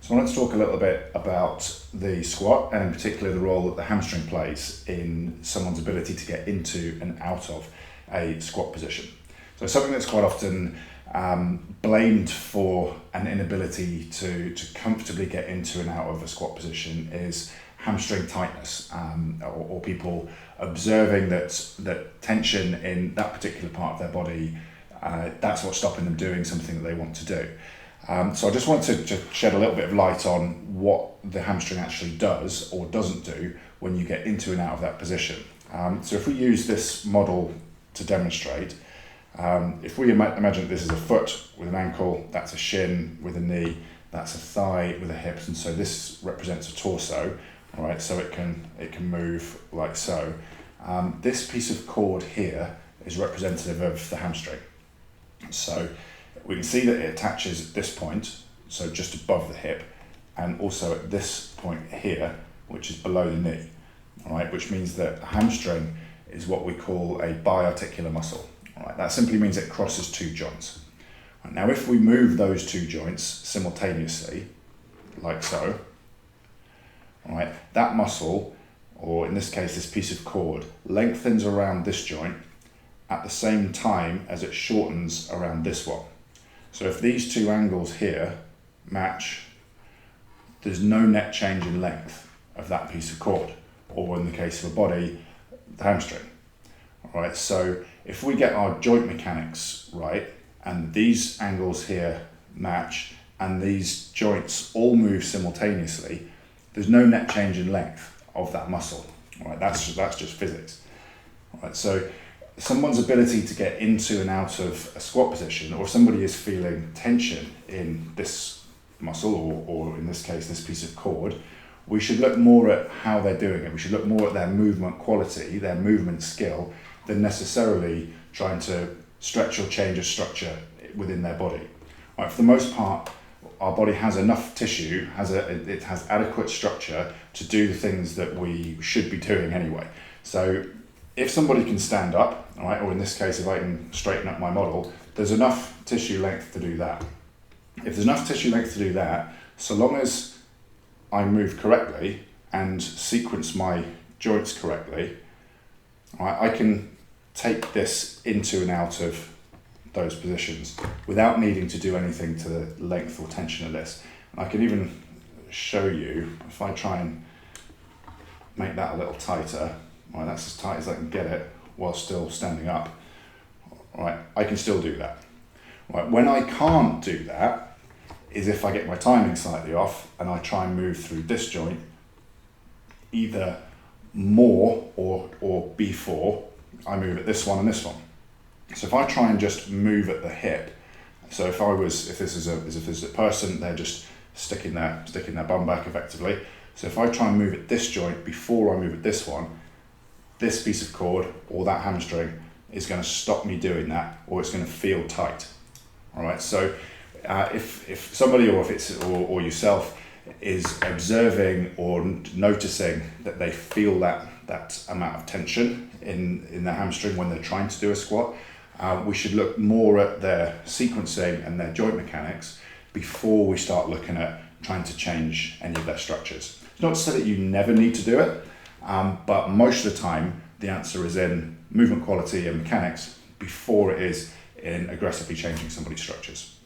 So I wanted to talk a little bit about the squat and in particular the role that the hamstring plays in someone's ability to get into and out of a squat position. So something that's quite often blamed for an inability to comfortably get into and out of a squat position is hamstring tightness, or people observing that tension in that particular part of their body, that's what's stopping them doing something that they want to do. So I just wanted to shed a little bit of light on what the hamstring actually does or doesn't do when you get into and out of that position. So if we use this model to demonstrate, if we imagine this is a foot with an ankle, that's a shin with a knee, that's a thigh with a hip, and so this represents a torso, all right, so it can move like so. This piece of cord here is representative of the hamstring. So we can see that it attaches at this point, so just above the hip, and also at this point here, which is below the knee, all right, which means that the hamstring is what we call a biarticular muscle. All right, that simply means it crosses two joints. Right, now if we move those two joints simultaneously, like so, all right, that muscle, or in this case this piece of cord, lengthens around this joint at the same time as it shortens around this one. So if these two angles here match, there's no net change in length of that piece of cord, or in the case of a body, the hamstring. All right, so if we get our joint mechanics right, and these angles here match, and these joints all move simultaneously, there's no net change in length of that muscle. All right, that's just physics. All right, so someone's ability to get into and out of a squat position, or if somebody is feeling tension in this muscle, or in this case, this piece of cord, we should look more at how they're doing it. We should look more at their movement quality, their movement skill, than necessarily trying to stretch or change a structure within their body. Right, for the most part, our body has enough tissue, it has adequate structure to do the things that we should be doing anyway. So if somebody can stand up, all right, or in this case, if I can straighten up my model, there's enough tissue length to do that. If there's enough tissue length to do that, so long as I move correctly and sequence my joints correctly, all right, I can take this into and out of those positions without needing to do anything to the length or tension of this. And I can even show you, if I try and make that a little tighter, right, that's as tight as I can get it while still standing up. Right, I can still do that. Right, when I can't do that is if I get my timing slightly off and I try and move through this joint, either more or before I move at this one and this one. So if I try and just move at the hip, so if this is a person, they're just sticking their bum back effectively. So if I try and move at this joint before I move at this one, this piece of cord or that hamstring is going to stop me doing that, or it's going to feel tight. All right. So if somebody, or yourself, is observing or noticing that they feel that amount of tension in their hamstring when they're trying to do a squat, we should look more at their sequencing and their joint mechanics before we start looking at trying to change any of their structures. It's not to say that you never need to do it, but most of the time the answer is in movement quality and mechanics before it is in aggressively changing somebody's structures.